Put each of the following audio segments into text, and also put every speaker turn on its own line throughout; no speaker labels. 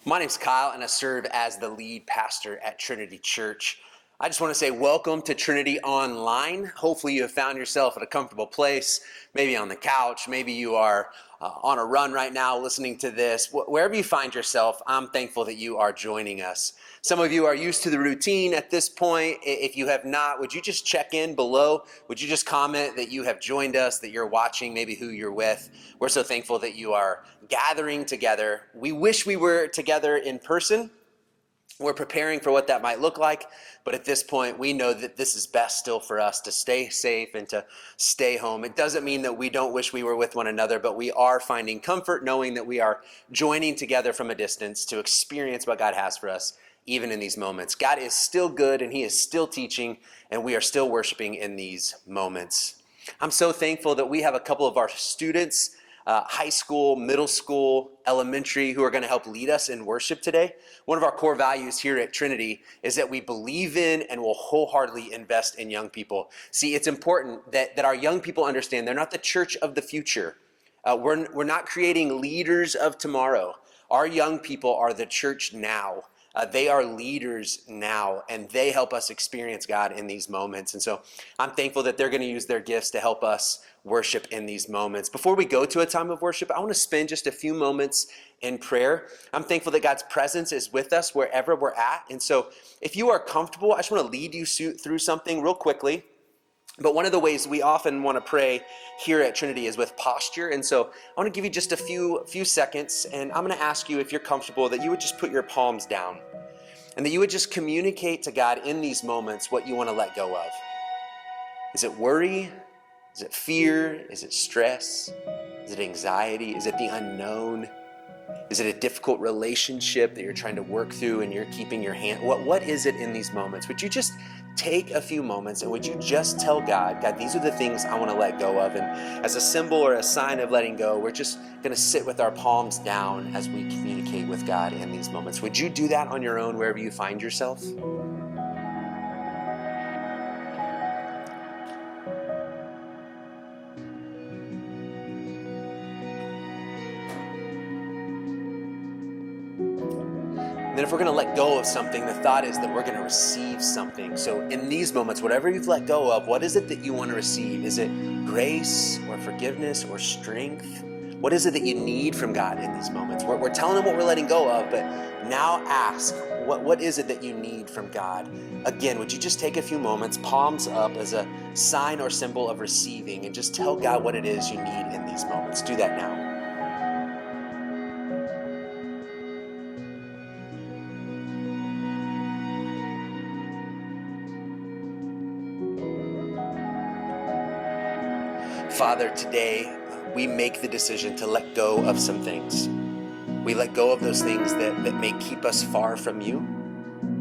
My name's Kyle, and I serve as the lead pastor at Trinity Church. I just want to say welcome to Trinity Online. Hopefully you have found yourself at a comfortable place, maybe on the couch, maybe you are on a run right now listening to this. Wherever you find yourself, I'm thankful that you are joining us. Some of you are used to the routine at this point. If you have not, would you just check in below? Would you just comment that you have joined us, that you're watching, maybe who you're with? We're so thankful that you are gathering together. We wish we were together in person. We're preparing for what that might look like, but at this point, we know that this is best still for us to stay safe and to stay home. It doesn't mean that we don't wish we were with one another, but we are finding comfort knowing that we are joining together from a distance to experience what God has for us, even in these moments. God is still good, and He is still teaching, and we are still worshiping in these moments. I'm so thankful that we have a couple of our students, high school, middle school, elementary, who are going to help lead us in worship today. One of our core values here at Trinity is that we believe in and will wholeheartedly invest in young people. See, it's important that our young people understand they're not the church of the future. We're not creating leaders of tomorrow. Our young people are the church now. They are leaders now, and they help us experience God in these moments. And so I'm thankful that they're going to use their gifts to help us worship in these moments. Before we go to a time of worship, I want to spend just a few moments in prayer. I'm thankful that God's presence is with us wherever we're at. And so if you are comfortable, I just want to lead you through something real quickly. But one of the ways we often want to pray here at Trinity is with posture. And so I want to give you just a few seconds, and I'm going to ask you, if you're comfortable, that you would just put your palms down and that you would just communicate to God in these moments what you want to let go of. Is it worry? Is it fear? Is it stress? Is it anxiety? Is it the unknown? Is it a difficult relationship that you're trying to work through and you're keeping your hand? What is it in these moments? Would you just take a few moments and would you just tell God, these are the things I want to let go of. And as a symbol or a sign of letting go, we're just going to sit with our palms down as we communicate with God in these moments. Would you do that on your own wherever you find yourself? And then if we're going to let go of something, the thought is that we're going to receive something. So in these moments, whatever you've let go of, what is it that you want to receive? Is it grace or forgiveness or strength? What is it that you need from God in these moments? We're telling Him what we're letting go of, but now ask, what is it that you need from God? Again, would you just take a few moments, palms up as a sign or symbol of receiving, and just tell God what it is you need in these moments. Do that now. Father, today we make the decision to let go of some things. We let go of those things that may keep us far from you.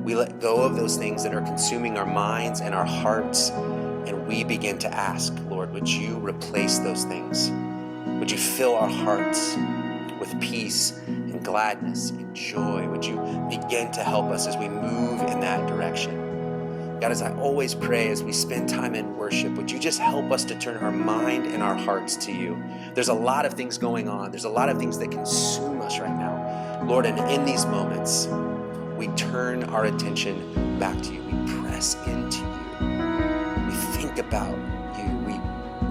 We let go of those things that are consuming our minds and our hearts, and we begin to ask, Lord, would you replace those things? Would you fill our hearts with peace and gladness and joy? Would you begin to help us as we move in that direction? God, as I always pray, as we spend time in worship, would you just help us to turn our mind and our hearts to you? There's a lot of things going on. There's a lot of things that consume us right now. Lord, and in these moments, we turn our attention back to you. We press into you. We think about you. We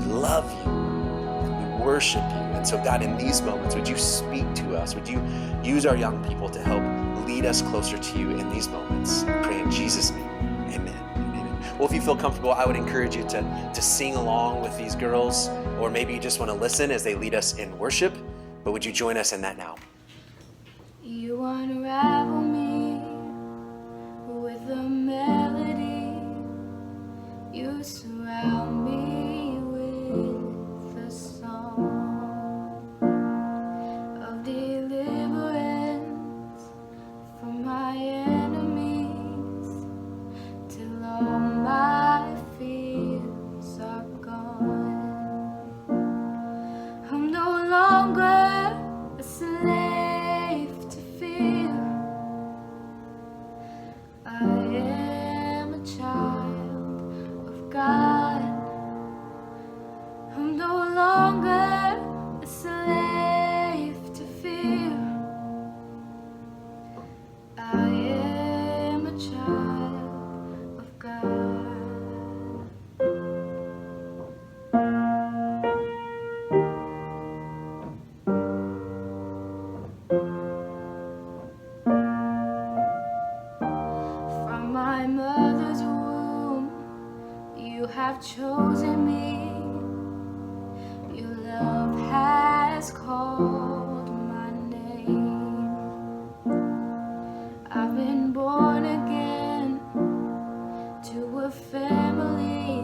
love you. We worship you. And so, God, in these moments, would you speak to us? Would you use our young people to help lead us closer to you in these moments? I pray in Jesus' name. Amen. Well, if you feel comfortable, I would encourage you to sing along with these girls, or maybe you just want to listen as they lead us in worship. But would you join us in that now?
You unravel me with a melody. You surround me with a song of deliverance from my enemies till all my fears are gone. I'm no longer a slave to fear. I am a child of God. chosen me. Your love has called my name. I've been born again to a family.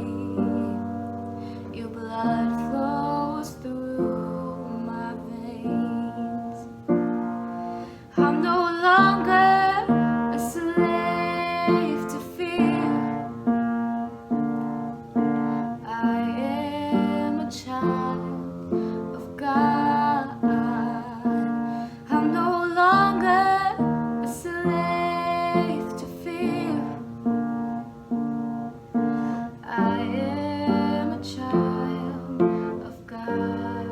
Your blood flows through my veins. I'm no longer a slave to fear. I am a child of God. I'm no longer a slave to fear. I am a child of God.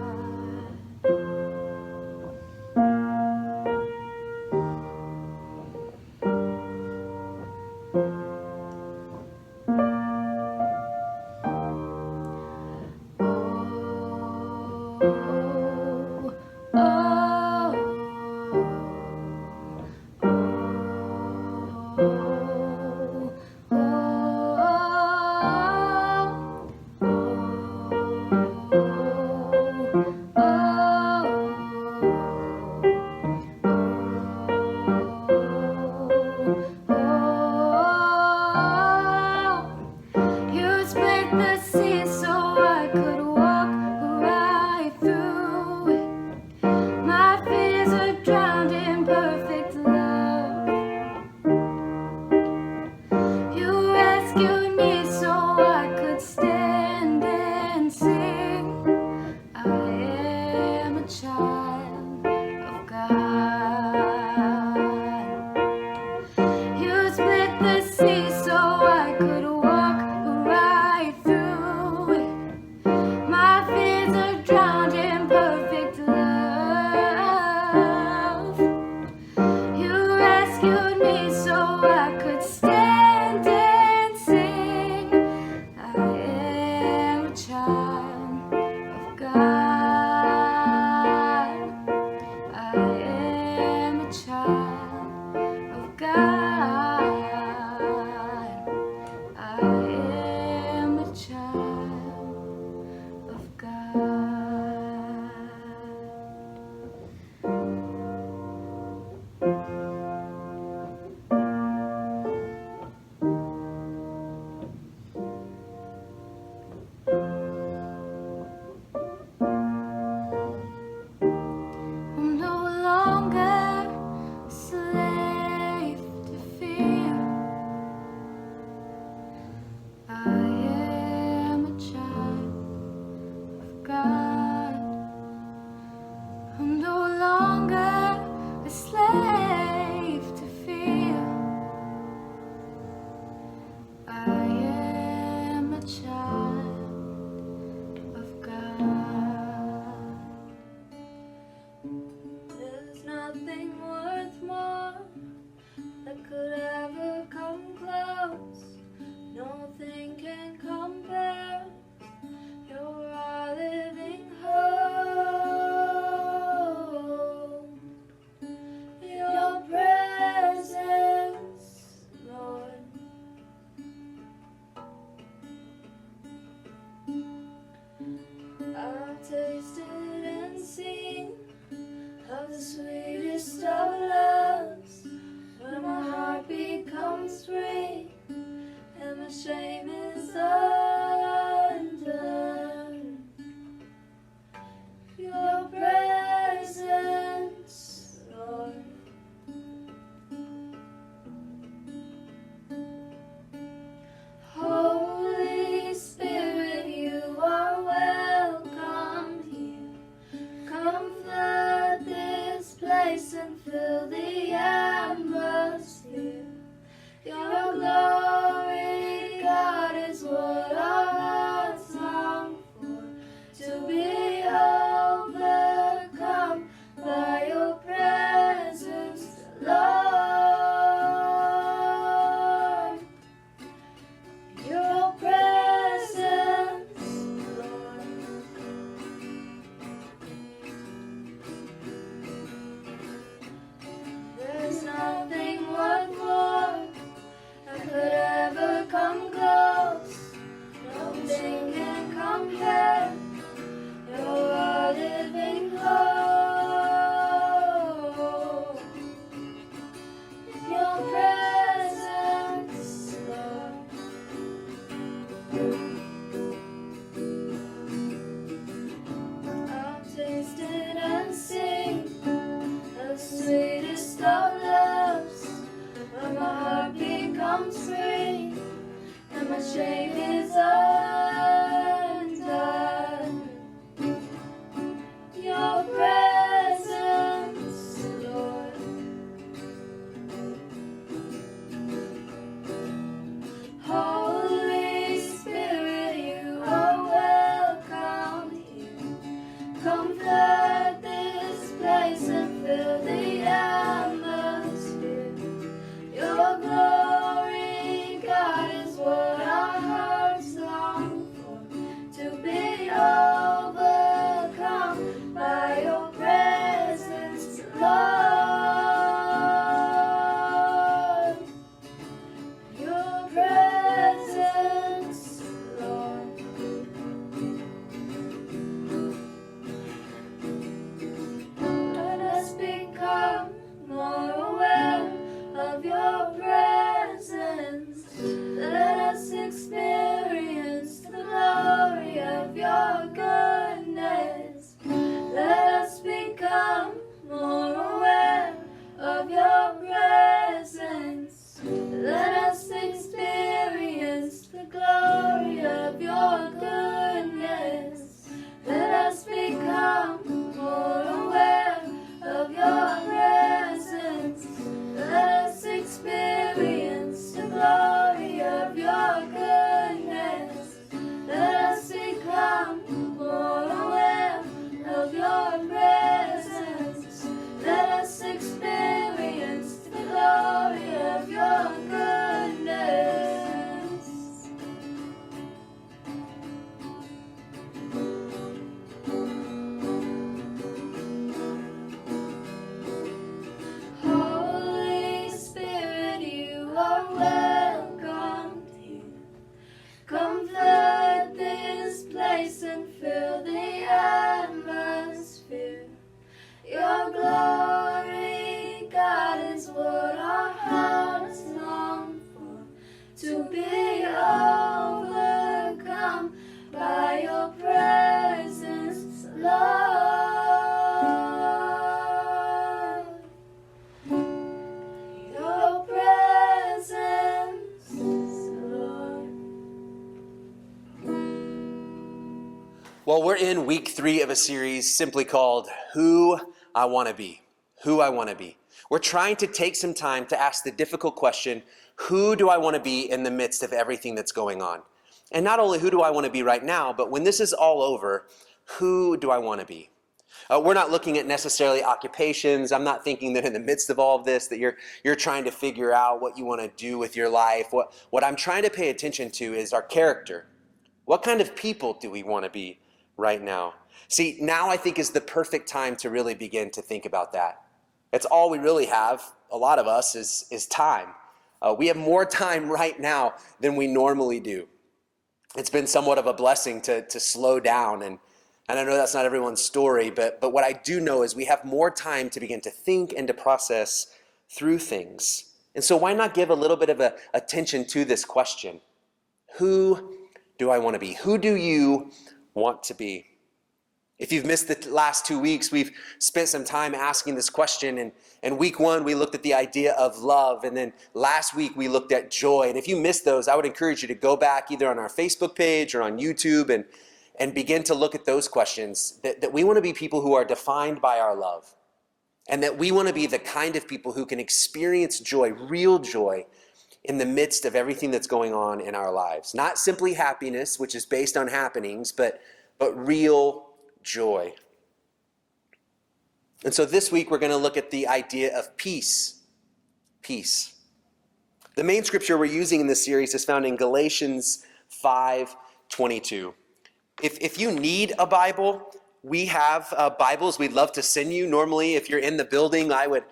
You split the sea so I could walk right through it. My fears are drowned in perfect love. You rescued me so I could stand and sing. I am a child of God. You split the sea so I could walk right through it. My fears are drowned in perfect love. You rescued me so I could stand and sing. I am a child of God. I am a child of God. I am a child of God. I'm no longer a slave to fear. I am a child of God. I'm no longer a slave to fear. I am a child of God. There's nothing worth more that could ever come close. Nothing can compare. You're our living hope. become more aware of your presence. Let us experience the glory of your goodness. Let us become more aware of your presence. Let us experience the glory of your goodness. Let us become more aware of your presence. Let us experience the glory of your goodness. Holy Spirit, you are welcome here. Come flood this place and fill the atmosphere. Your glory, God, is what our hearts long for. To be overcome by your presence, Lord. Your presence, Lord.
Well, we're in week 3 of a series simply called Who I Want to Be. Who I Want to Be. We're trying to take some time to ask the difficult question, who do I want to be in the midst of everything that's going on? And not only who do I want to be right now, but when this is all over, who do I want to be? We're not looking at necessarily occupations. I'm not thinking that in the midst of all of this that you're trying to figure out what you want to do with your life. What I'm trying to pay attention to is our character. What kind of people do we want to be right now? See, now I think is the perfect time to really begin to think about that. It's all we really have, a lot of us, is time. We have more time right now than we normally do. It's been somewhat of a blessing to slow down, and I know that's not everyone's story, but what I do know is we have more time to begin to think and to process through things. And so why not give a little bit of attention to this question? Who do I want to be? Who do you want to be? If you've missed the last 2 weeks, we've spent some time asking this question. And week 1, we looked at the idea of love. And then last week, we looked at joy. And if you missed those, I would encourage you to go back either on our Facebook page or on YouTube and begin to look at those questions. That we want to be people who are defined by our love. And that we want to be the kind of people who can experience joy, real joy, in the midst of everything that's going on in our lives. Not simply happiness, which is based on happenings, but real joy. And so this week we're going to look at the idea of peace. Peace. The main scripture we're using in this series is found in Galatians 5:22. If you need a Bible, we have Bibles we'd love to send you. Normally, if you're in the building, I would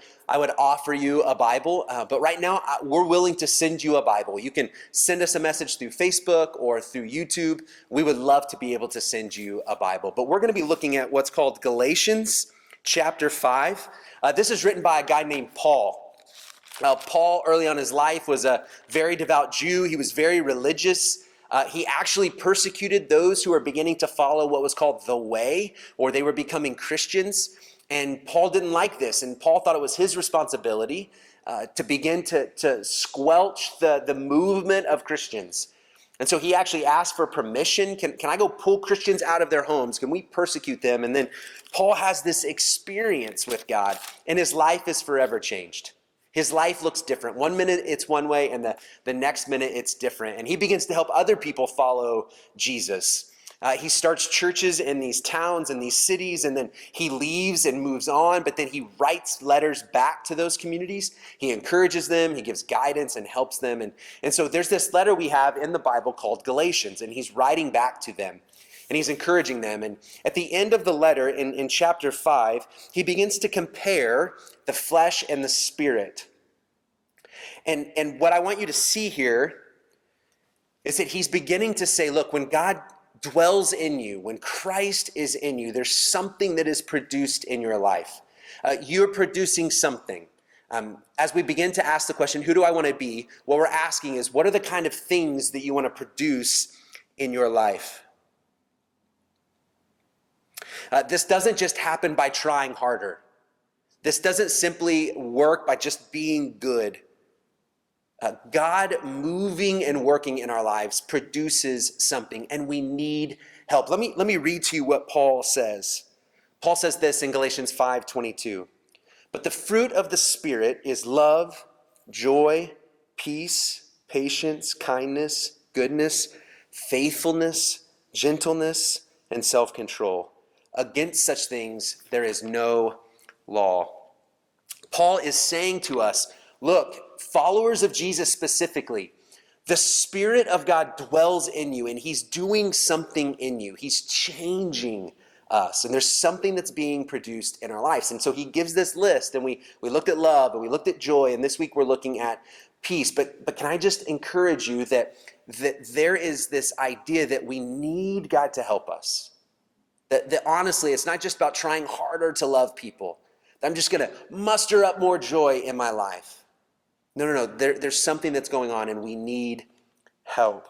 offer you a Bible. But right now, we're willing to send you a Bible. You can send us a message through Facebook or through YouTube. We would love to be able to send you a Bible. But we're going to be looking at what's called Galatians chapter 5. This is written by a guy named Paul. Paul, early on in his life, was a very devout Jew. He was very religious. He actually persecuted those who were beginning to follow what was called the Way, or they were becoming Christians. And Paul didn't like this, and Paul thought it was his responsibility to begin to squelch the movement of Christians. And so he actually asked for permission. Can I go pull Christians out of their homes? Can we persecute them? And then Paul has this experience with God, and his life is forever changed. His life looks different. 1 minute it's one way, and the next minute it's different. And he begins to help other people follow Jesus. He starts churches in these towns and these cities, and then he leaves and moves on, but then he writes letters back to those communities. He encourages them, he gives guidance and helps them. And so there's this letter we have in the Bible called Galatians, and he's writing back to them. And he's encouraging them. And at the end of the letter, in chapter 5, he begins to compare the flesh and the spirit. And what I want you to see here is that he's beginning to say, look, when God dwells in you, when Christ is in you, there's something that is produced in your life. You're producing something. As we begin to ask the question, who do I want to be? What we're asking is, what are the kind of things that you want to produce in your life? This doesn't just happen by trying harder. This doesn't simply work by just being good. God moving and working in our lives produces something, and we need help. Let me read to you what Paul says. Paul says this in Galatians 5:22. But the fruit of the Spirit is love, joy, peace, patience, kindness, goodness, faithfulness, gentleness, and self-control. Against such things there is no law. Paul is saying to us, look, followers of Jesus specifically, the Spirit of God dwells in you, and he's doing something in you. He's changing us, and there's something that's being produced in our lives. And so he gives this list, and we looked at love, and we looked at joy, and this week we're looking at peace. But can I just encourage you that there is this idea that we need God to help us. That honestly, it's not just about trying harder to love people. That I'm just going to muster up more joy in my life. No. There's something that's going on, and we need help.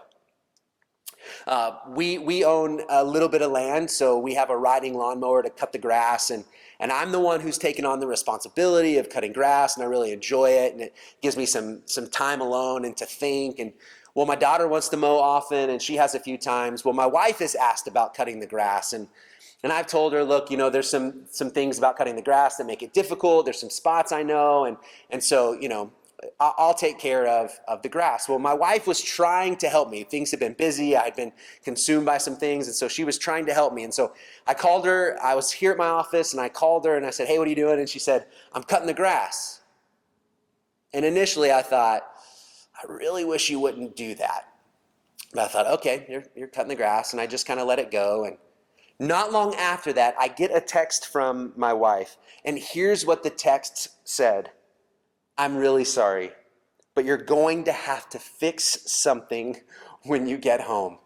We own a little bit of land, so we have a riding lawnmower to cut the grass, and I'm the one who's taken on the responsibility of cutting grass, and I really enjoy it, and it gives me some time alone and to think. And well, my daughter wants to mow often, and she has a few times. Well, my wife has asked about cutting the grass, and I've told her, look, there's some things about cutting the grass that make it difficult. There's some spots I know, and so, I'll take care of the grass. Well, my wife was trying to help me. Things had been busy. I had been consumed by some things, and so she was trying to help me. And so I called her. I was here at my office, and I called her, and I said, hey, what are you doing? And she said, I'm cutting the grass. And initially I thought, I really wish you wouldn't do that. But I thought, okay, you're cutting the grass, and I just kind of let it go. And not long after that, I get a text from my wife, and here's what the text said. I'm really sorry, but you're going to have to fix something when you get home.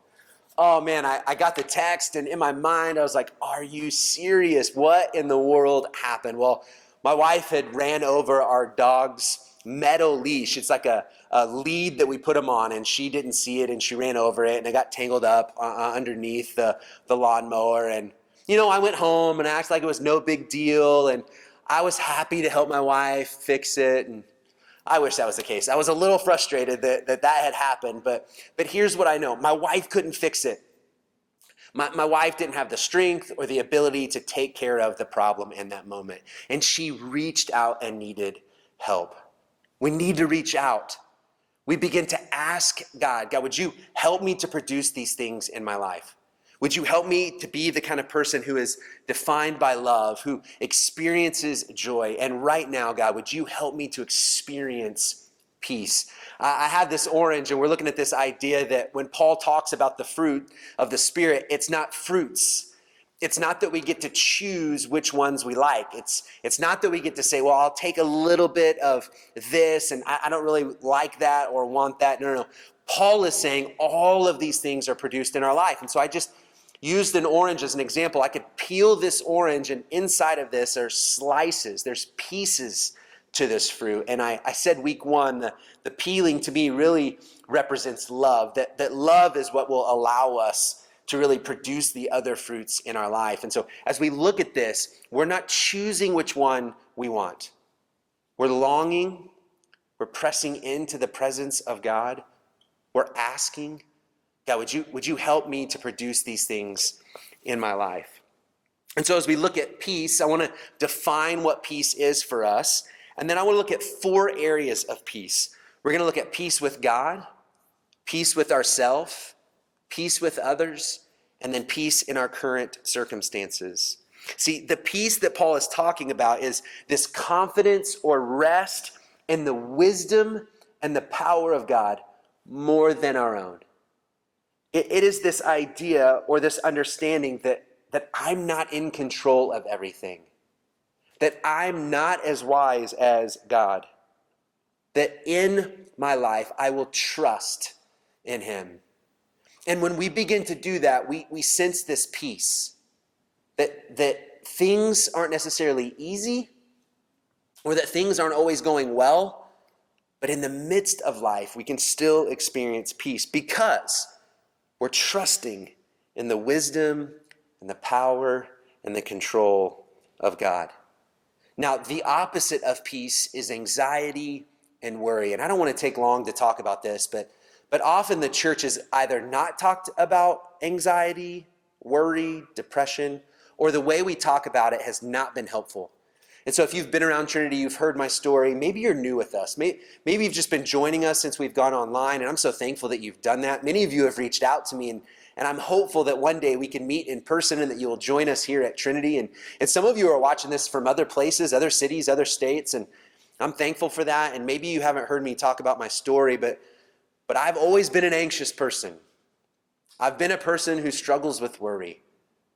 Oh man, I got the text, and in my mind I was like, are you serious? What in the world happened? Well, my wife had ran over our dog's metal leash. It's like a lead that we put him on, and she didn't see it, and she ran over it, and it got tangled up underneath the lawnmower. And I went home, and I acted like it was no big deal, and I was happy to help my wife fix it, and I wish that was the case. I was a little frustrated that had happened, but here's what I know. My wife couldn't fix it. My wife didn't have the strength or the ability to take care of the problem in that moment, and she reached out and needed help. We need to reach out. We begin to ask God, would you help me to produce these things in my life? Would you help me to be the kind of person who is defined by love, who experiences joy? And right now, God, would you help me to experience peace? I have this orange, and we're looking at this idea that when Paul talks about the fruit of the Spirit, it's not fruits. It's not that we get to choose which ones we like. It's not that we get to say, well, I'll take a little bit of this, and I don't really like that or want that. No. Paul is saying all of these things are produced in our life. And so I just used an orange as an example. I could peel this orange, and inside of this are slices. There's pieces to this fruit. And I said week one, the peeling to me really represents love, that love is what will allow us to really produce the other fruits in our life. And so as we look at this, we're not choosing which one we want. We're longing, we're pressing into the presence of God. We're asking, God, would you help me to produce these things in my life? And so as we look at peace, I want to define what peace is for us. And then I want to look at 4 areas of peace. We're going to look at peace with God, peace with ourselves, peace with others, and then peace in our current circumstances. See, the peace that Paul is talking about is this confidence or rest in the wisdom and the power of God more than our own. It is this idea or this understanding that I'm not in control of everything, that I'm not as wise as God, that in my life I will trust in him. And when we begin to do that, we sense this peace, that things aren't necessarily easy, or that things aren't always going well, but in the midst of life, we can still experience peace because we're trusting in the wisdom and the power and the control of God. Now, the opposite of peace is anxiety and worry. And I don't want to take long to talk about this, but often the church has either not talked about anxiety, worry, depression, or the way we talk about it has not been helpful. And so if you've been around Trinity, you've heard my story, maybe you're new with us. Maybe you've just been joining us since we've gone online, and I'm so thankful that you've done that. Many of you have reached out to me, and I'm hopeful that one day we can meet in person and that you will join us here at Trinity. And some of you are watching this from other places, other cities, other states, and I'm thankful for that. And maybe you haven't heard me talk about my story, but I've always been an anxious person. I've been a person who struggles with worry.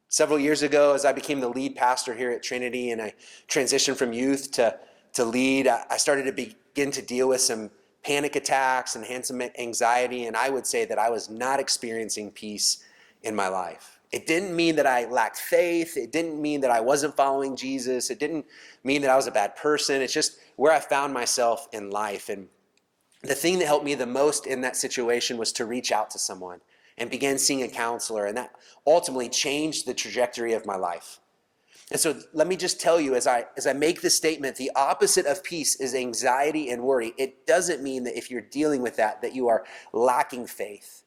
Several years ago, as I became the lead pastor here at Trinity and I transitioned from youth to lead, I started to begin to deal with some panic attacks and had some anxiety, and I would say that I was not experiencing peace in my life. It didn't mean that I lacked faith. It didn't mean that I wasn't following Jesus. It didn't mean that I was a bad person. It's just where I found myself in life. And the thing that helped me the most in that situation was to reach out to someone and begin seeing a counselor, and that ultimately changed the trajectory of my life. And so let me just tell you, as I make this statement, the opposite of peace is anxiety and worry. It doesn't mean that if you're dealing with that you are lacking faith.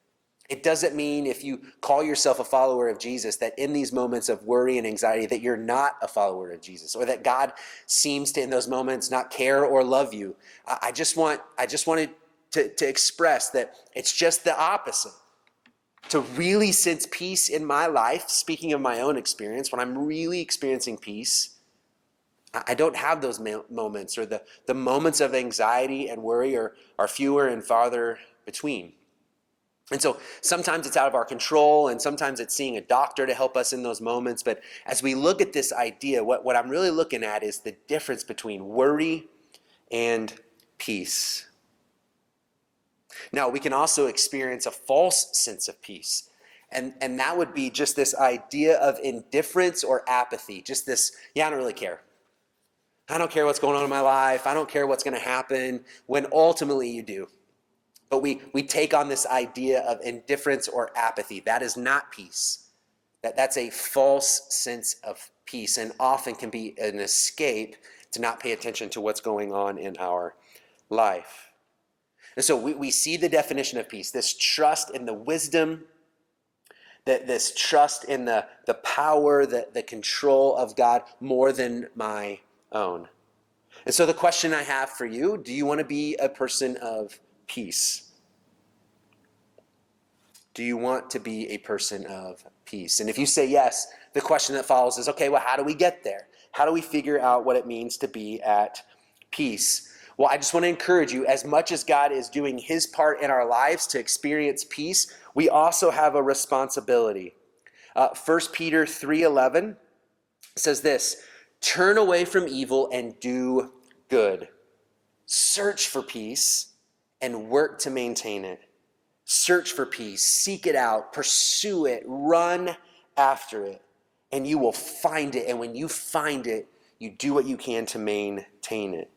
It doesn't mean if you call yourself a follower of Jesus that in these moments of worry and anxiety that you're not a follower of Jesus, or that God seems to in those moments not care or love you. I just wanted to express that it's just the opposite. To really sense peace in my life, speaking of my own experience, when I'm really experiencing peace, I don't have those moments, or the moments of anxiety and worry are fewer and farther between. And so sometimes it's out of our control, and sometimes it's seeing a doctor to help us in those moments. But as we look at this idea, what I'm really looking at is the difference between worry and peace. Now, we can also experience a false sense of peace. And that would be just this idea of indifference or apathy. Just this, I don't really care. I don't care what's going on in my life. I don't care what's going to happen, when ultimately you do. But we take on this idea of indifference or apathy. That is not peace. That's a false sense of peace, and often can be an escape to not pay attention to what's going on in our life. And so we see the definition of peace, this trust in the wisdom, this trust in the power, the control of God more than my own. And so the question I have for you, do you want to be a person of peace? Do you want to be a person of peace? And if you say yes, the question that follows is, okay, well, how do we get there? How do we figure out what it means to be at peace? Well, I just want to encourage you, as much as God is doing his part in our lives to experience peace, we also have a responsibility. 1 Peter 3:11 says this, "Turn away from evil and do good. Search for peace and work to maintain it." Search for peace, seek it out, pursue it, run after it, and you will find it. And when you find it, you do what you can to maintain it.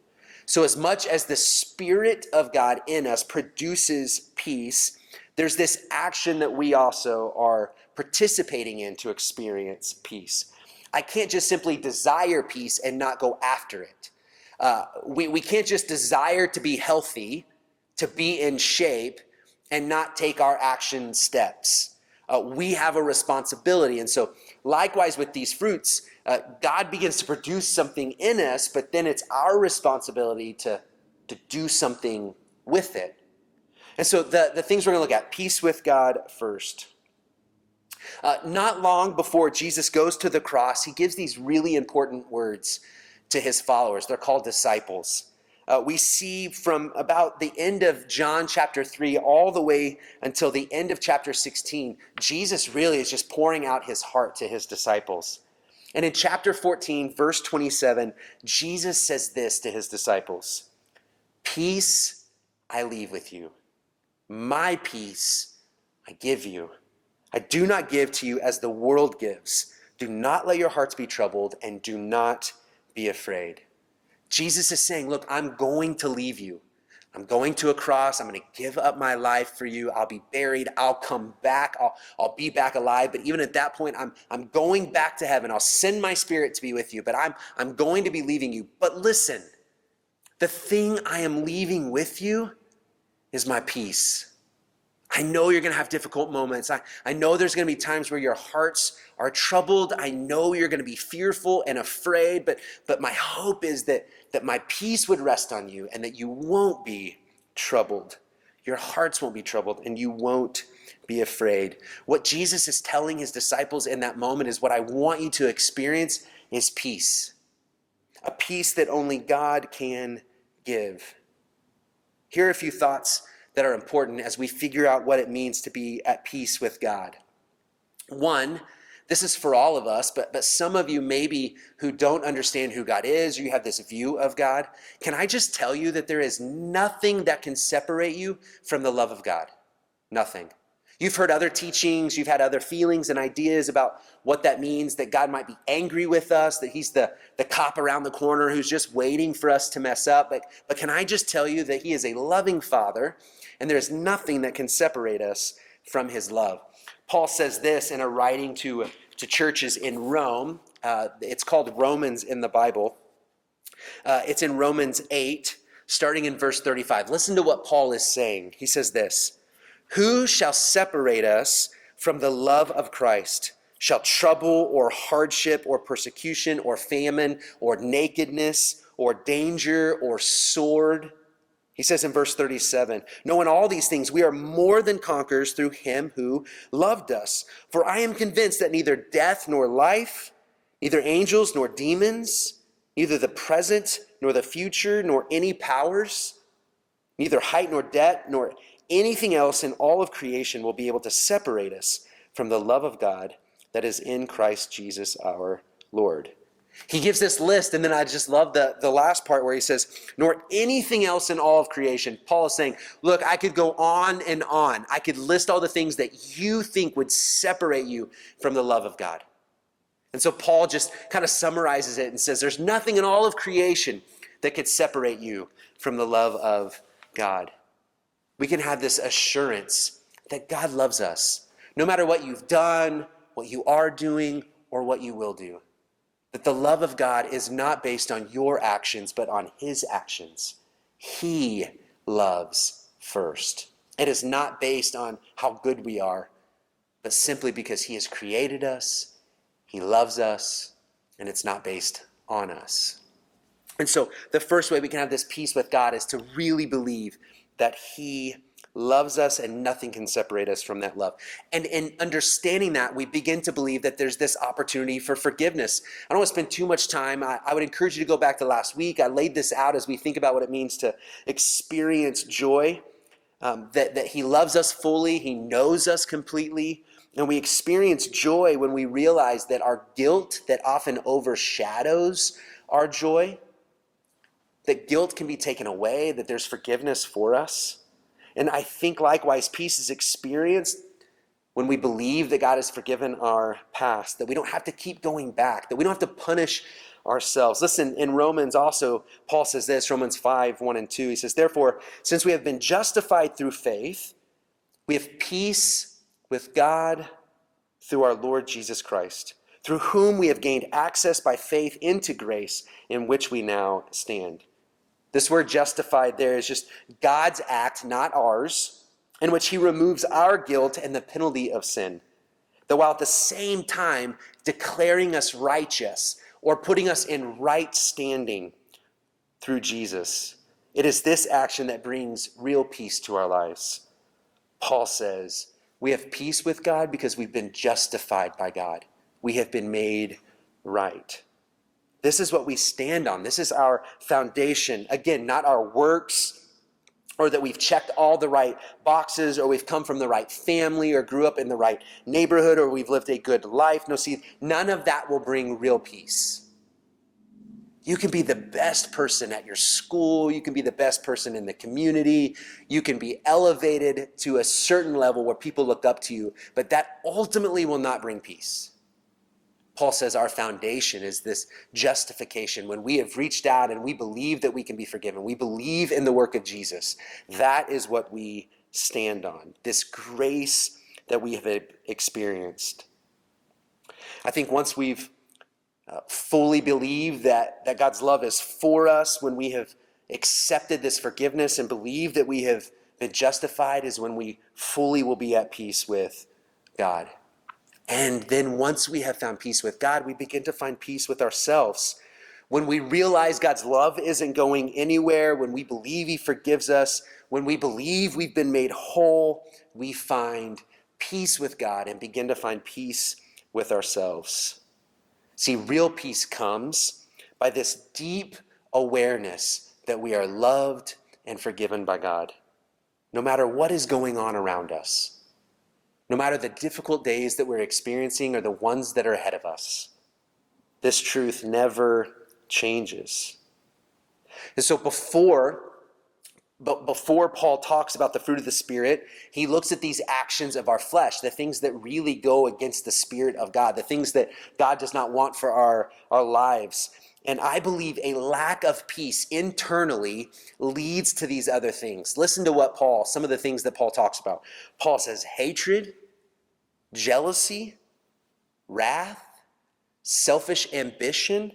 So as much as the Spirit of God in us produces peace, there's this action that we also are participating in to experience peace. I can't just simply desire peace and not go after it. We can't just desire to be healthy, to be in shape, and not take our action steps. We have a responsibility. And so likewise with these fruits, God begins to produce something in us, but then it's our responsibility to do something with it. And so the things we're going to look at, peace with God first. Not long before Jesus goes to the cross, he gives these really important words to his followers. They're called disciples. We see from about the end of John chapter 3 all the way until the end of chapter 16, Jesus really is just pouring out his heart to his disciples. And in chapter 14, verse 27, Jesus says this to his disciples, "Peace I leave with you. My peace I give you. I do not give to you as the world gives. Do not let your hearts be troubled, and do not be afraid." Jesus is saying, look, I'm going to leave you. I'm going to a cross. I'm going to give up my life for you. I'll be buried. I'll come back. I'll be back alive. But even at that point, I'm going back to heaven. I'll send my spirit to be with you, but I'm going to be leaving you. But listen, the thing I am leaving with you is my peace. I know you're going to have difficult moments. I know there's going to be times where your hearts are troubled. I know you're going to be fearful and afraid, but my hope is that my peace would rest on you and that you won't be troubled. Your hearts won't be troubled and you won't be afraid. What Jesus is telling his disciples in that moment is what I want you to experience is peace. A peace that only God can give. Here are a few thoughts that are important as we figure out what it means to be at peace with God. One, this is for all of us, but some of you maybe who don't understand who God is, or you have this view of God. Can I just tell you that there is nothing that can separate you from the love of God? Nothing. You've heard other teachings, you've had other feelings and ideas about what that means, that God might be angry with us, that he's the cop around the corner who's just waiting for us to mess up. But can I just tell you that he is a loving Father, and there's nothing that can separate us from his love. Paul says this in a writing to churches in Rome. It's called Romans in the Bible. It's in Romans 8, starting in verse 35. Listen to what Paul is saying. He says this, "Who shall separate us from the love of Christ? Shall trouble or hardship or persecution or famine or nakedness or danger or sword?" He says in verse 37, "No, in all these things we are more than conquerors through him who loved us. For I am convinced that neither death nor life, neither angels nor demons, neither the present nor the future, nor any powers, neither height nor depth, nor anything else in all of creation will be able to separate us from the love of God that is in Christ Jesus our Lord." He gives this list, and then I just love the last part where he says, "Nor anything else in all of creation." Paul is saying, look, I could go on and on. I could list all the things that you think would separate you from the love of God. And so Paul just kind of summarizes it and says, there's nothing in all of creation that could separate you from the love of God. We can have this assurance that God loves us, no matter what you've done, what you are doing, or what you will do. That the love of God is not based on your actions, but on his actions. He loves first. It is not based on how good we are, but simply because he has created us, he loves us, and it's not based on us. And so the first way we can have this peace with God is to really believe that he loves us and nothing can separate us from that love. And in understanding that, we begin to believe that there's this opportunity for forgiveness. I don't want to spend too much time. I would encourage you to go back to last week. I laid this out as we think about what it means to experience joy, that he loves us fully, he knows us completely, and we experience joy when we realize that our guilt that often overshadows our joy, that guilt can be taken away, that there's forgiveness for us. And I think likewise, peace is experienced when we believe that God has forgiven our past, that we don't have to keep going back, that we don't have to punish ourselves. Listen, in Romans also, Paul says this, Romans 5, 1 and 2. He says, "Therefore, since we have been justified through faith, we have peace with God through our Lord Jesus Christ, through whom we have gained access by faith into grace in which we now stand." This word justified there is just God's act, not ours, in which he removes our guilt and the penalty of sin, that while at the same time declaring us righteous or putting us in right standing through Jesus. It is this action that brings real peace to our lives. Paul says, we have peace with God because we've been justified by God. We have been made right. This is what we stand on. This is our foundation. Again, not our works, or that we've checked all the right boxes, or we've come from the right family, or grew up in the right neighborhood, or we've lived a good life. No, see, none of that will bring real peace. You can be the best person at your school. You can be the best person in the community. You can be elevated to a certain level where people look up to you, but that ultimately will not bring peace. Paul says our foundation is this justification. When we have reached out and we believe that we can be forgiven, we believe in the work of Jesus, that is what we stand on, this grace that we have experienced. I think once we've fully believed that God's love is for us, when we have accepted this forgiveness and believe that we have been justified, is when we fully will be at peace with God. And then once we have found peace with God, we begin to find peace with ourselves. When we realize God's love isn't going anywhere, when we believe he forgives us, when we believe we've been made whole, we find peace with God and begin to find peace with ourselves. See, real peace comes by this deep awareness that we are loved and forgiven by God, no matter what is going on around us. No matter the difficult days that we're experiencing or the ones that are ahead of us, this truth never changes. And so before Paul talks about the fruit of the Spirit, he looks at these actions of our flesh, the things that really go against the Spirit of God, the things that God does not want for our lives. And I believe a lack of peace internally leads to these other things. Listen to some of the things that Paul talks about. Paul says hatred, jealousy, wrath, selfish ambition,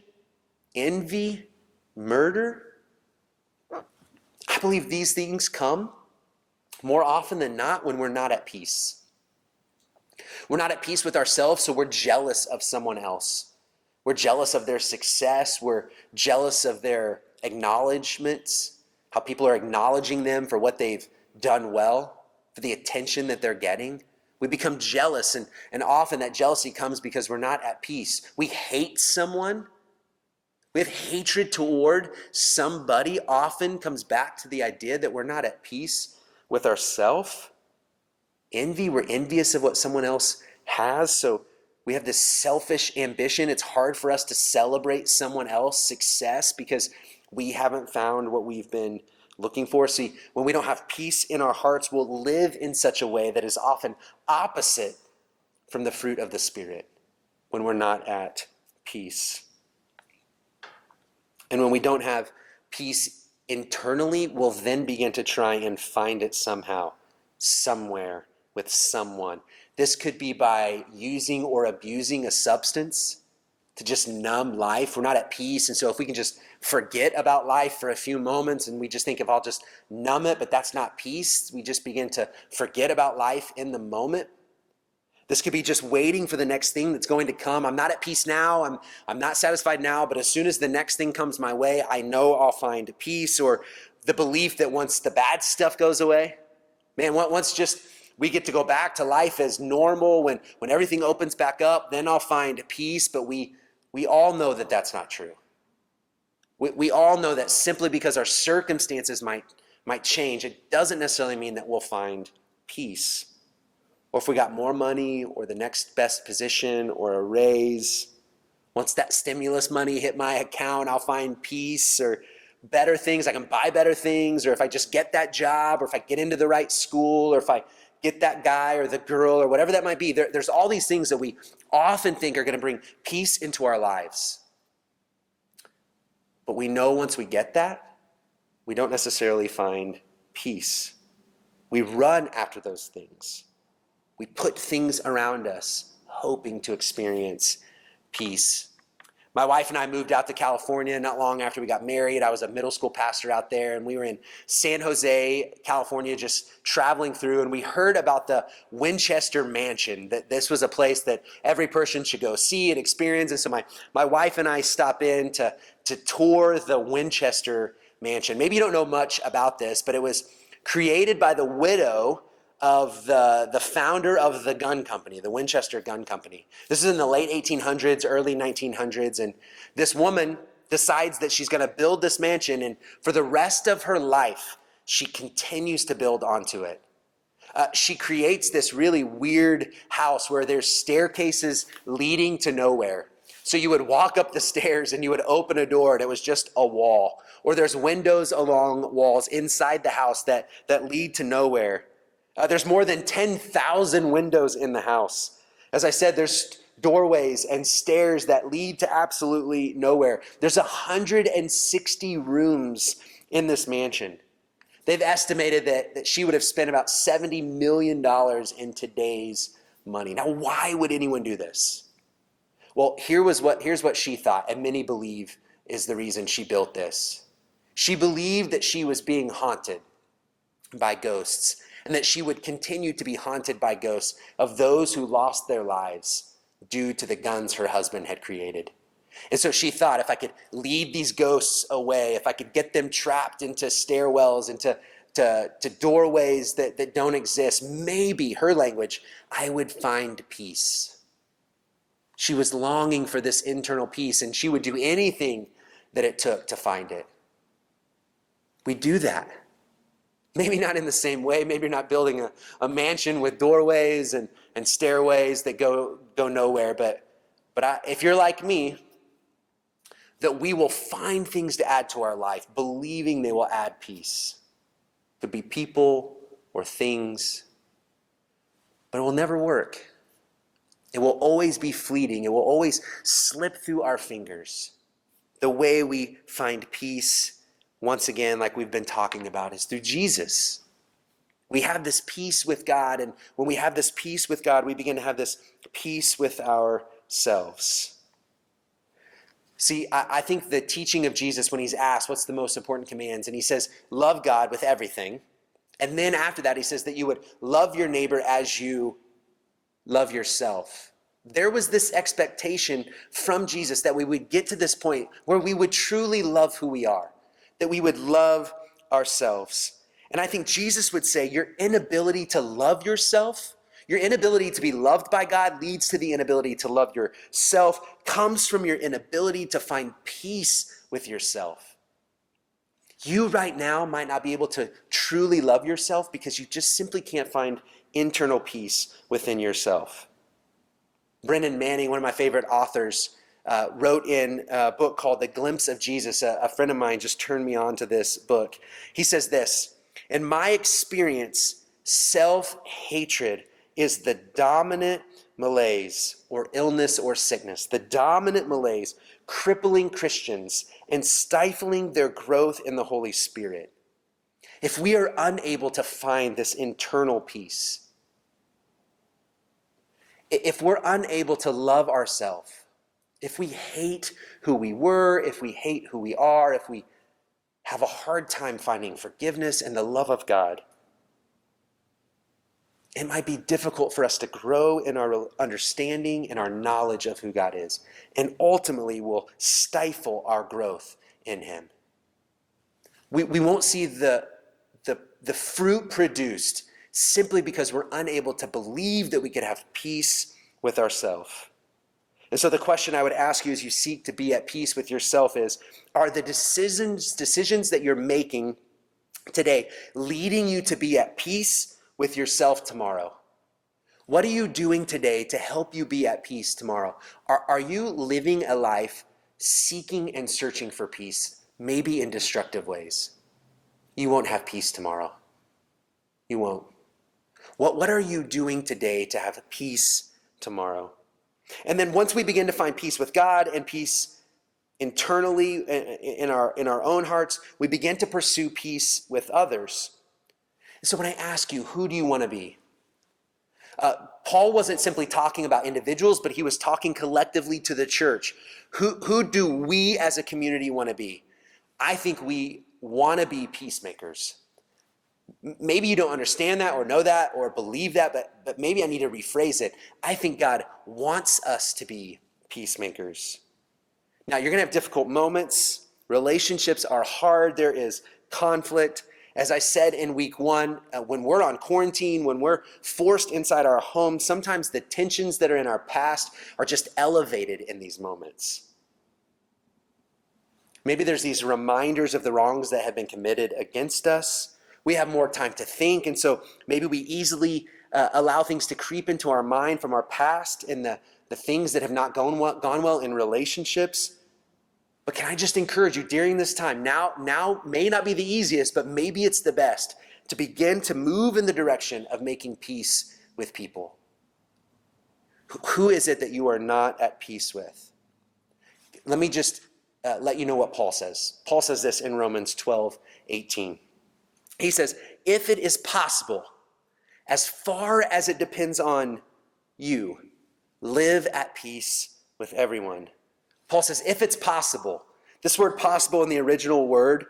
envy, murder. I believe these things come more often than not when we're not at peace. We're not at peace with ourselves, so we're jealous of someone else. We're jealous of their success. We're jealous of their acknowledgments, how people are acknowledging them for what they've done well, for the attention that they're getting. We become jealous, and often that jealousy comes because we're not at peace. We hate someone. We have hatred toward somebody, often comes back to the idea that we're not at peace with ourselves. Envy, we're envious of what someone else has, so we have this selfish ambition. It's hard for us to celebrate someone else's success because we haven't found what we've been looking for. See, when we don't have peace in our hearts, we'll live in such a way that is often opposite from the fruit of the Spirit when we're not at peace. And when we don't have peace internally, we'll then begin to try and find it somehow, somewhere, with someone. This could be by using or abusing a substance to just numb life. We're not at peace, and so if we can just forget about life for a few moments and we just think if I'll just numb it, but that's not peace. We just begin to forget about life in the moment. This could be just waiting for the next thing that's going to come. I'm not at peace now. I'm not satisfied now, but as soon as the next thing comes my way, I know I'll find peace. Or the belief that once the bad stuff goes away, man, once just we get to go back to life as normal, when everything opens back up, then I'll find peace. But we all know that that's not true. We all know that simply because our circumstances might change, it doesn't necessarily mean that we'll find peace. Or if we got more money or the next best position or a raise, once that stimulus money hit my account, I'll find peace or better things. I can buy better things, or if I just get that job, or if I get into the right school, or if I get that guy or the girl or whatever that might be. There's all these things that we often think are going to bring peace into our lives. But we know once we get that, we don't necessarily find peace. We run after those things. We put things around us hoping to experience peace. My wife and I moved out to California not long after we got married. I was a middle school pastor out there, and we were in San Jose, California, just traveling through, and we heard about the Winchester Mansion, that this was a place that every person should go see and experience. And so my wife and I stopped in to tour the Winchester Mansion. Maybe you don't know much about this, but it was created by the widow of the founder of the gun company, the Winchester Gun Company. This is in the late 1800s, early 1900s, and this woman decides that she's going to build this mansion, and for the rest of her life, she continues to build onto it. She creates this really weird house where there's staircases leading to nowhere. So you would walk up the stairs and you would open a door and it was just a wall. Or there's windows along walls inside the house that lead to nowhere. There's more than 10,000 windows in the house. As I said, there's doorways and stairs that lead to absolutely nowhere. There's 160 rooms in this mansion. They've estimated that she would have spent about $70 million in today's money. Now, why would anyone do this? Well, here's what she thought, and many believe is the reason she built this. She believed that she was being haunted by ghosts, and that she would continue to be haunted by ghosts of those who lost their lives due to the guns her husband had created. And so she thought, if I could lead these ghosts away, if I could get them trapped into stairwells, into doorways that don't exist, maybe, her language, I would find peace. She was longing for this internal peace, and she would do anything that it took to find it. We do that. Maybe not in the same way. Maybe you're not building a mansion with doorways and stairways that go nowhere. But if you're like me, that we will find things to add to our life, believing they will add peace. It could be people or things, but it will never work. It will always be fleeting. It will always slip through our fingers. The way we find peace, once again, like we've been talking about, is through Jesus. We have this peace with God, and when we have this peace with God, we begin to have this peace with ourselves. See, I think the teaching of Jesus, when he's asked, what's the most important commands? And he says, love God with everything. And then after that, he says that you would love your neighbor as you love yourself. There was this expectation from Jesus that we would get to this point where we would truly love who we are, that we would love ourselves. And I think Jesus would say your inability to love yourself, your inability to be loved by God leads to the inability to love yourself, comes from your inability to find peace with yourself. You right now might not be able to truly love yourself because you just simply can't find internal peace within yourself. Brennan Manning, one of my favorite authors, wrote in a book called The Glimpse of Jesus. A friend of mine just turned me on to this book. He says this, in my experience, self-hatred is the dominant malaise or illness or sickness, the dominant malaise crippling Christians and stifling their growth in the Holy Spirit. If we are unable to find this internal peace, if we're unable to love ourselves, if we hate who we were, if we hate who we are, if we have a hard time finding forgiveness and the love of God, it might be difficult for us to grow in our understanding and our knowledge of who God is, and ultimately will stifle our growth in him. We won't see the fruit produced simply because we're unable to believe that we could have peace with ourselves. And so the question I would ask you as you seek to be at peace with yourself is, are the decisions that you're making today leading you to be at peace with yourself tomorrow? What are you doing today to help you be at peace tomorrow? Are you living a life seeking and searching for peace, maybe in destructive ways? You won't have peace tomorrow. You won't. What are you doing today to have peace tomorrow? And then once we begin to find peace with God and peace internally in our own hearts, we begin to pursue peace with others. So when I ask you, who do you want to be? Paul wasn't simply talking about individuals, but he was talking collectively to the church. Who do we as a community want to be? I think we want to be peacemakers. Maybe you don't understand that or know that or believe that, but maybe I need to rephrase it. I think God wants us to be peacemakers. Now, you're going to have difficult moments. Relationships are hard. There is conflict. As I said in week 1, when we're on quarantine, when we're forced inside our home, sometimes the tensions that are in our past are just elevated in these moments. Maybe there's these reminders of the wrongs that have been committed against us. We have more time to think, and so maybe we easily allow things to creep into our mind from our past and the things that have not gone well in relationships. But can I just encourage you during this time, now may not be the easiest, but maybe it's the best, to begin to move in the direction of making peace with people. Who is it that you are not at peace with? Let me just let you know what Paul says. Paul says this in Romans 12:18. He says, if it is possible, as far as it depends on you, live at peace with everyone. Paul says, if it's possible. This word possible in the original word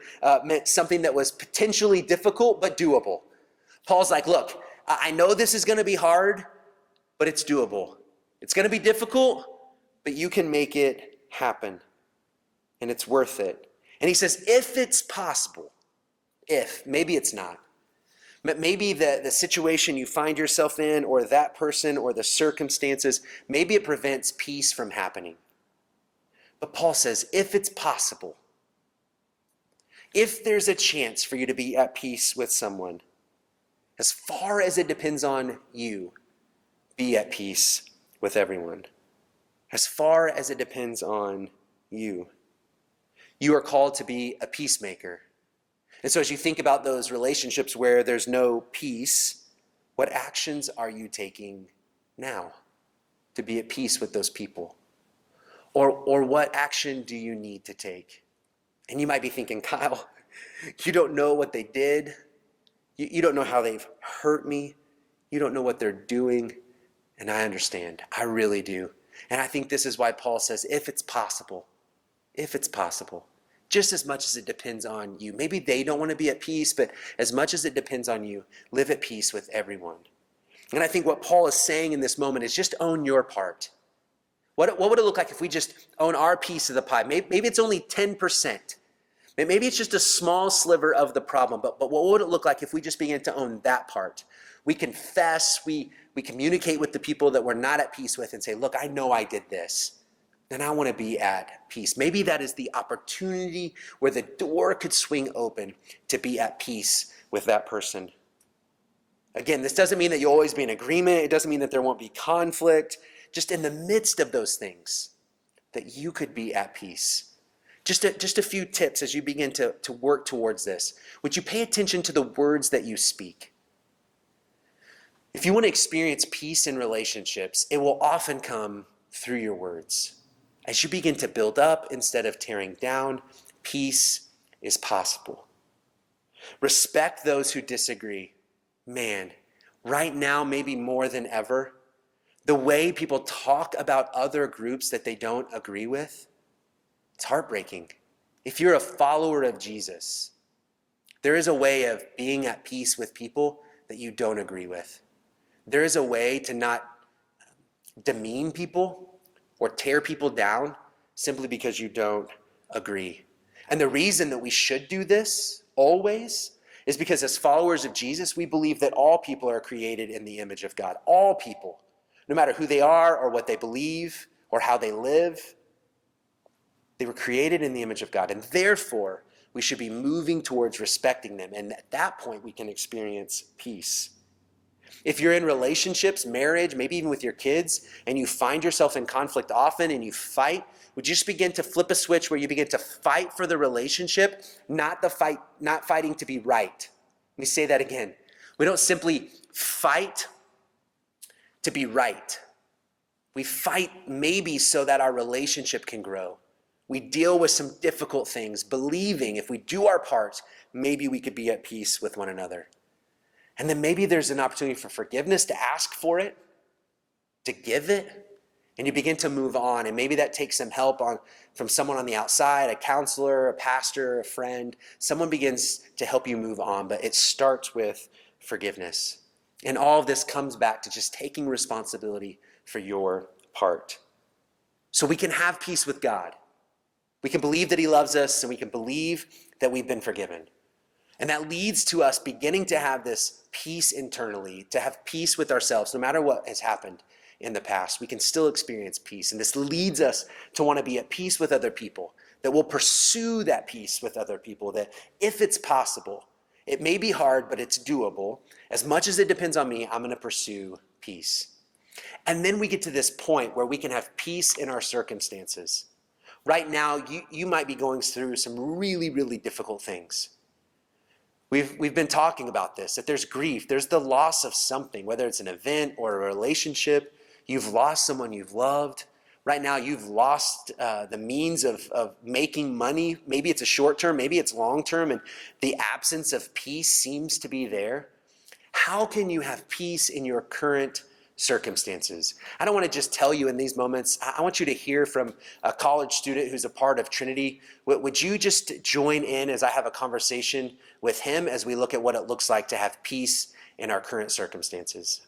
meant something that was potentially difficult but doable. Paul's like, look, I know this is going to be hard, but it's doable. It's going to be difficult, but you can make it happen, and it's worth it. And he says, if it's possible, maybe it's not. Maybe the situation you find yourself in, or that person, or the circumstances, maybe it prevents peace from happening. But Paul says, if it's possible, if there's a chance for you to be at peace with someone, as far as it depends on you, be at peace with everyone. As far as it depends on you. You are called to be a peacemaker. And so as you think about those relationships where there's no peace, what actions are you taking now to be at peace with those people? Or what action do you need to take? And you might be thinking, Kyle, you don't know what they did. You don't know how they've hurt me. You don't know what they're doing. And I understand. I really do. And I think this is why Paul says, if it's possible, just as much as it depends on you. Maybe they don't want to be at peace, but as much as it depends on you, live at peace with everyone. And I think what Paul is saying in this moment is just own your part. What would it look like if we just own our piece of the pie? Maybe it's only 10%. Maybe it's just a small sliver of the problem, but what would it look like if we just began to own that part? We confess, we communicate with the people that we're not at peace with and say, look, I know I did this, and I want to be at peace. Maybe that is the opportunity where the door could swing open to be at peace with that person. Again, this doesn't mean that you'll always be in agreement. It doesn't mean that there won't be conflict. Just in the midst of those things, that you could be at peace. Just a few tips as you begin to work towards this. Would you pay attention to the words that you speak? If you want to experience peace in relationships, it will often come through your words. As you begin to build up instead of tearing down, peace is possible. Respect those who disagree. Man, right now, maybe more than ever, the way people talk about other groups that they don't agree with, it's heartbreaking. If you're a follower of Jesus, there is a way of being at peace with people that you don't agree with. There is a way to not demean people or tear people down simply because you don't agree. And the reason that we should do this always is because as followers of Jesus, we believe that all people are created in the image of God. All people. No matter who they are or what they believe or how they live, they were created in the image of God. And therefore, we should be moving towards respecting them. And at that point, we can experience peace. If you're in relationships, marriage, maybe even with your kids, and you find yourself in conflict often and you fight, would you just begin to flip a switch where you begin to fight for the relationship, not fighting to be right? Let me say that again. We don't simply fight to be right. We fight maybe so that our relationship can grow. We deal with some difficult things, believing if we do our part, maybe we could be at peace with one another. And then maybe there's an opportunity for forgiveness, to ask for it, to give it, and you begin to move on. And maybe that takes some help from someone on the outside, a counselor, a pastor, a friend. Someone begins to help you move on, but it starts with forgiveness. And all of this comes back to just taking responsibility for your part. So we can have peace with God. We can believe that he loves us, and we can believe that we've been forgiven. And that leads to us beginning to have this peace internally, to have peace with ourselves. No matter what has happened in the past, we can still experience peace. And this leads us to want to be at peace with other people, that we'll pursue that peace with other people, that if it's possible, it may be hard, but it's doable. As much as it depends on me, I'm going to pursue peace. And then we get to this point where we can have peace in our circumstances. Right now, you might be going through some really, really difficult things. We've been talking about this, that there's grief, there's the loss of something, whether it's an event or a relationship. You've lost someone you've loved. Right now, you've lost the means of making money. Maybe it's a short term, maybe it's long term, and the absence of peace seems to be there. How can you have peace in your current circumstances? I don't want to just tell you in these moments. I want you to hear from a college student who's a part of Trinity. Would you just join in as I have a conversation with him as we look at what it looks like to have peace in our current circumstances?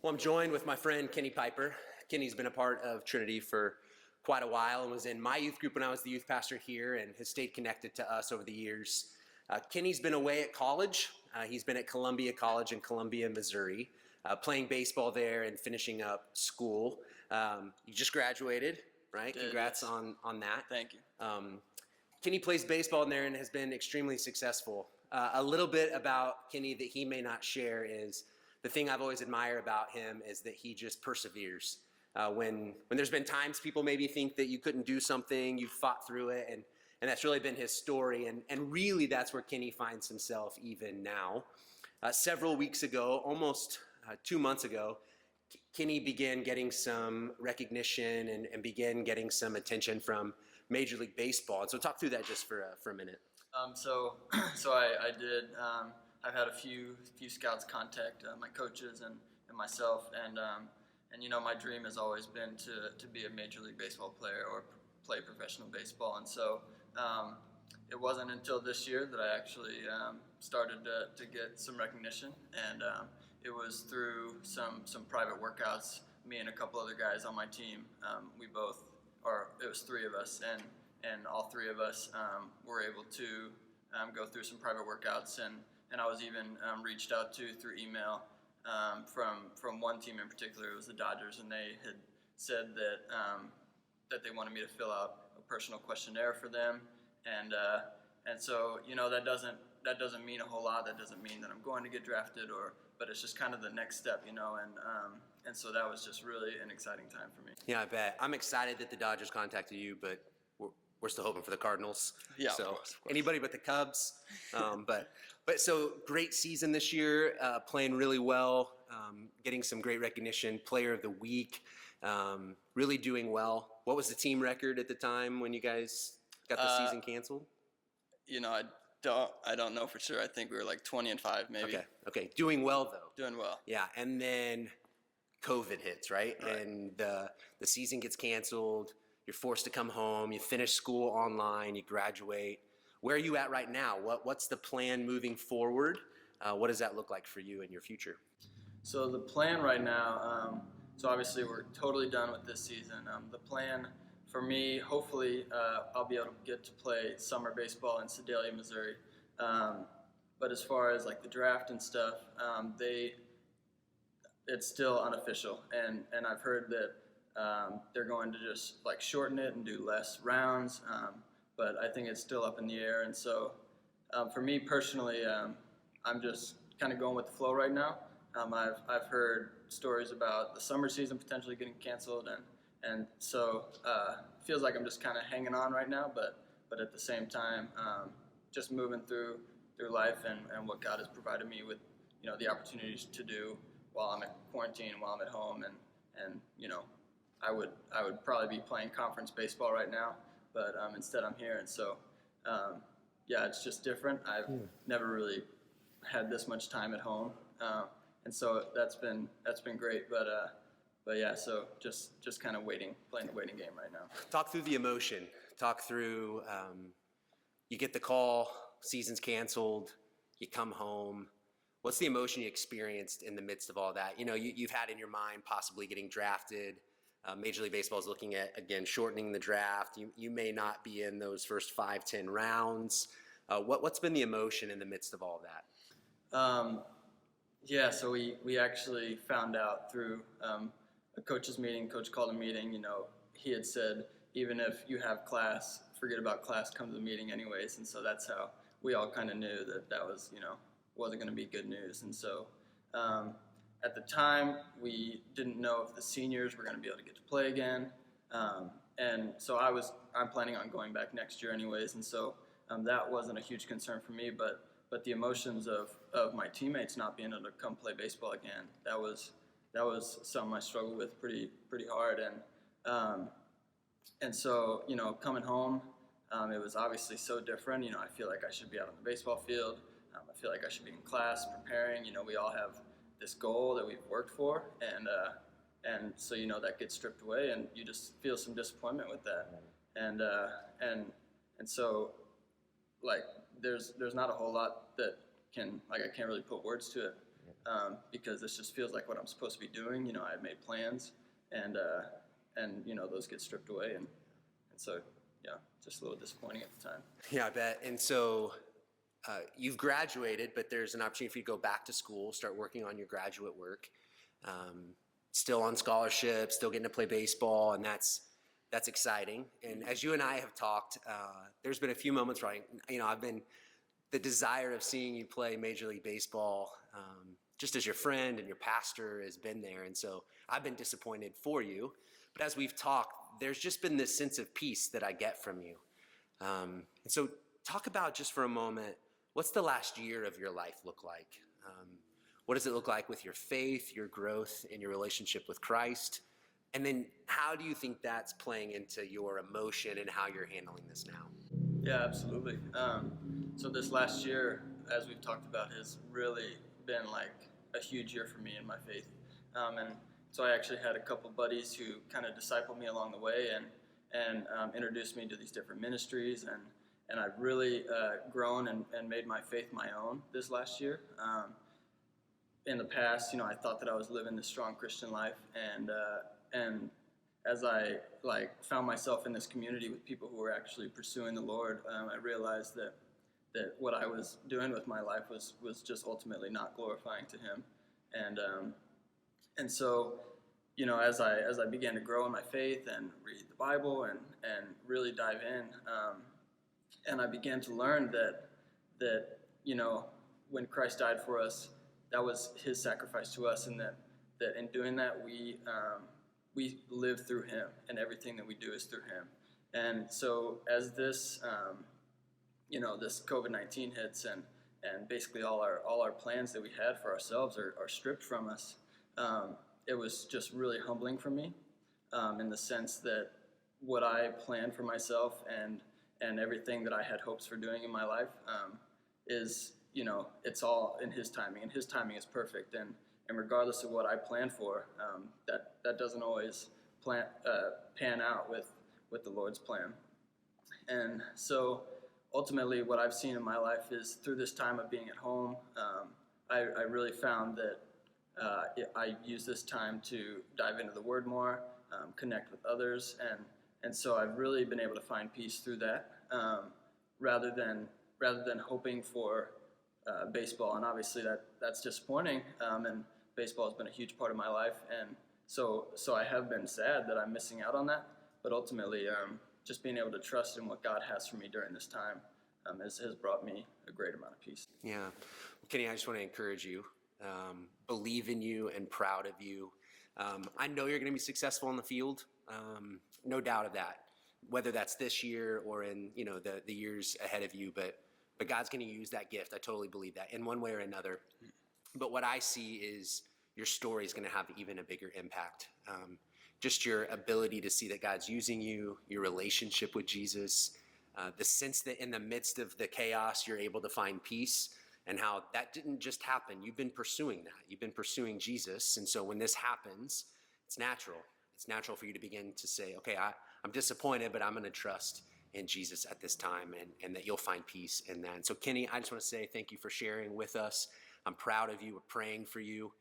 Well, I'm joined with my friend Kenny Piper. Kenny's been a part of Trinity for quite a while and was in my youth group when I was the youth pastor here and has stayed connected to us over the years. Kenny's been away at college. He's been at Columbia College in Columbia, Missouri, playing baseball there and finishing up school. You just graduated, right? Congrats on that.
Thank you.
Kenny plays baseball in there and has been extremely successful. A little bit about Kenny that he may not share is the thing I've always admired about him is that he just perseveres. When there's been times people maybe think that you couldn't do something, you fought through it, and that's really been his story. And really that's where Kenny finds himself even now. Several weeks ago, almost 2 months ago, Kenny began getting some recognition and began getting some attention from Major League Baseball. And so talk through that just for a minute.
So I did. I've had a few scouts contact my coaches and myself, and you know, my dream has always been to be a Major League Baseball player or play professional baseball. And so it wasn't until this year that I actually started to get some recognition, and it was through some private workouts. Me and a couple other guys on my team, it was three of us, and all three of us were able to go through some private workouts, and I was even reached out to through email from one team in particular. It was the Dodgers, and they had said that they wanted me to fill out a personal questionnaire for them, and so, you know, that doesn't mean a whole lot. That doesn't mean that I'm going to get drafted, but it's just kind of the next step, you know, and so that was just really an exciting time for me.
Yeah, I bet. I'm excited that the Dodgers contacted you, but we're still hoping for the Cardinals.
Yeah,
so
of course.
Anybody but the Cubs. But so great season this year, playing really well, getting some great recognition, Player of the Week, really doing well. What was the team record at the time when you guys got the season canceled?
You know, I don't know for sure. I think we were like 20-5 maybe.
Okay. Doing well though.
Doing well.
Yeah, and then COVID hits, right? And the season gets canceled. You're forced to come home. You finish school online. You graduate. Where are you at right now? What's the plan moving forward? What does that look like for you in your future?
So the plan right now, so obviously we're totally done with this season. The plan for me, hopefully I'll be able to get to play summer baseball in Sedalia, Missouri. But as far as like the draft and stuff, it's still unofficial. And I've heard that they're going to just like shorten it and do less rounds. But I think it's still up in the air. And so for me personally, I'm just kind of going with the flow right now. I've heard stories about the summer season potentially getting canceled, and so it feels like I'm just kind of hanging on right now, but at the same time, just moving through life and what God has provided me with, you know, the opportunities to do while I'm at quarantine, while I'm at home, and you know, I would probably be playing conference baseball right now, but instead I'm here, and so yeah, it's just different. I've never really had this much time at home, and so that's been great. But yeah, so just kind of playing the waiting game right now.
Talk through the emotion. Talk through you get the call, season's canceled, you come home. What's the emotion you experienced in the midst of all that? You know, you've had in your mind possibly getting drafted. Major League Baseball is looking at, again, shortening the draft. You may not be in those first 5-10 rounds. What's been the emotion in the midst of all that?
Yeah, so we actually found out through a coach's meeting. Coach called a meeting. You know, he had said, even if you have class, forget about class, come to the meeting anyways. And so that's how we all kind of knew that was, you know, wasn't going to be good news. And so at the time, we didn't know if the seniors were going to be able to get to play again. And so I'm planning on going back next year anyways. And so that wasn't a huge concern for me, but the emotions of my teammates not being able to come play baseball again, that was that was something I struggled with pretty hard. And so, you know, coming home, it was obviously so different. You know, I feel like I should be out on the baseball field. I feel like I should be in class preparing. You know, we all have this goal that we've worked for, and so, you know, that gets stripped away, and you just feel some disappointment with that. And so, like, there's not a whole lot that I can't really put words to it, because this just feels like what I'm supposed to be doing. You know, I had made plans, and you know, those get stripped away, and so, yeah, just a little disappointing at the time.
Yeah, I bet. And so you've graduated, but there's an opportunity for you to go back to school, start working on your graduate work. Still on scholarship, still getting to play baseball, and that's exciting. And as you and I have talked, there's been a few moments where I've been the desire of seeing you play Major League Baseball, just as your friend and your pastor has been there. And so I've been disappointed for you. But as we've talked, there's just been this sense of peace that I get from you. And so talk about, just for a moment, what's the last year of your life look like? What does it look like with your faith, your growth, and your relationship with Christ? And then how do you think that's playing into your emotion and how you're handling this now?
Yeah, absolutely. So this last year, as we've talked about, has really been like a huge year for me in my faith. And so I actually had a couple buddies who kind of discipled me along the way and introduced me to these different ministries. And I've really grown and made my faith my own this last year. In the past, you know, I thought that I was living this strong Christian life, and as I found myself in this community with people who were actually pursuing the Lord, I realized that what I was doing with my life was just ultimately not glorifying to Him, and so, you know, as I began to grow in my faith and read the Bible and really dive in, and I began to learn that you know, when Christ died for us, that was His sacrifice to us, and that in doing that we live through Him, and everything that we do is through Him. And so as this you know, this COVID-19 hits, and basically all our plans that we had for ourselves are stripped from us, it was just really humbling for me, in the sense that what I planned for myself and everything that I had hopes for doing in my life is, you know, it's all in His timing, and His timing is perfect. And regardless of what I plan for, that doesn't always pan out with the Lord's plan. And so ultimately what I've seen in my life is, through this time of being at home, I really found that I use this time to dive into the Word more, connect with others, and so I've really been able to find peace through that, rather than hoping for baseball. And obviously that's disappointing, and baseball has been a huge part of my life, and so I have been sad that I'm missing out on that. But ultimately, just being able to trust in what God has for me during this time has brought me a great amount of peace.
Yeah. Well, Kenny, I just want to encourage you, believe in you and proud of you. I know you're going to be successful in the field, no doubt of that, whether that's this year or in, you know, the years ahead of you, but God's going to use that gift. I totally believe that in one way or another. But what I see is your story is going to have even a bigger impact. Just your ability to see that God's using you, your relationship with Jesus, the sense that in the midst of the chaos, you're able to find peace, and how that didn't just happen. You've been pursuing that. You've been pursuing Jesus. And so when this happens, it's natural. It's natural for you to begin to say, okay, I'm disappointed, but I'm going to trust in Jesus at this time, and that you'll find peace in that. And so, Kenny, I just want to say thank you for sharing with us. I'm proud of you. We're praying for you.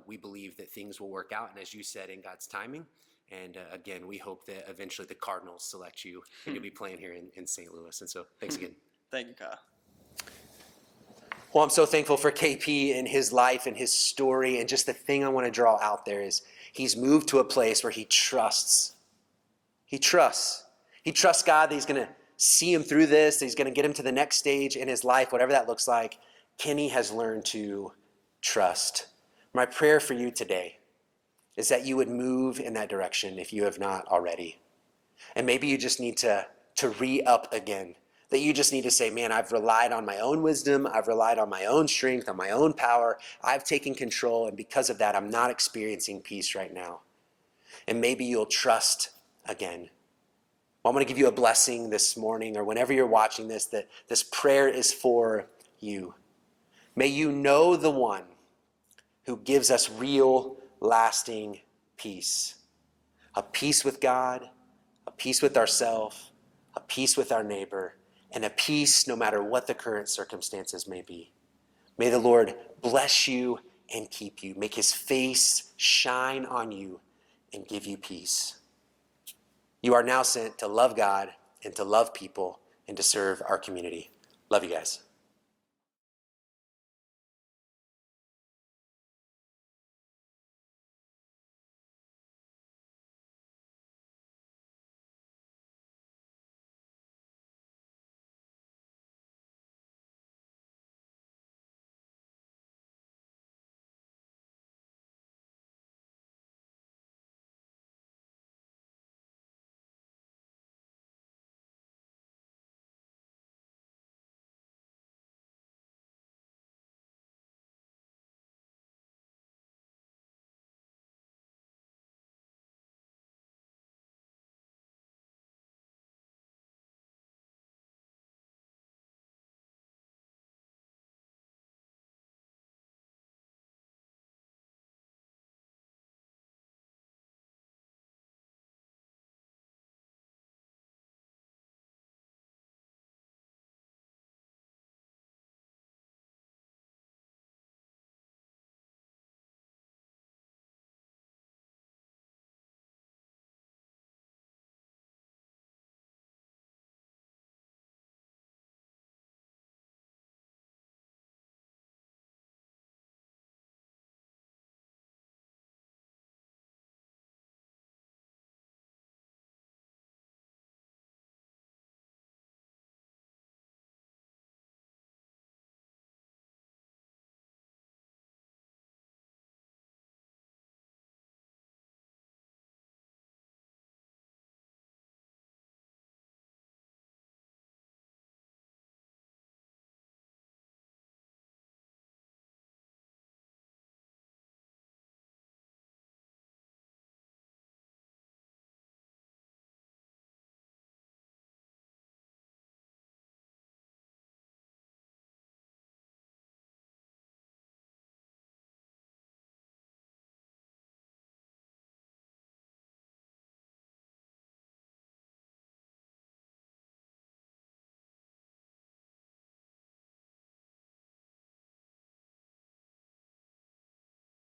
We believe that things will work out, and as you said, in God's timing. And again, we hope that eventually the Cardinals select you, and you'll be playing here in St. Louis. And so thanks again.
Thank you, Kyle.
Well, I'm so thankful for KP and his life and his story. And just the thing I want to draw out there is he's moved to a place where he trusts. He trusts. He trusts God that He's going to see him through this, that He's going to get him to the next stage in his life, whatever that looks like. Kenny has learned to trust. My prayer for you today is that you would move in that direction if you have not already. And maybe you just need to re-up again that you just need to say, man, I've relied on my own wisdom. I've relied on my own strength, on my own power. I've taken control. And because of that, I'm not experiencing peace right now. And maybe you'll trust again. Well, I'm going to give you a blessing this morning or whenever you're watching this, that this prayer is for you. May you know the one who gives us real, lasting peace. A peace with God, a peace with ourselves, a peace with our neighbor, and a peace no matter what the current circumstances may be. May the Lord bless you and keep you. Make his face shine on you and give you peace. You are now sent to love God and to love people and to serve our community. Love you guys.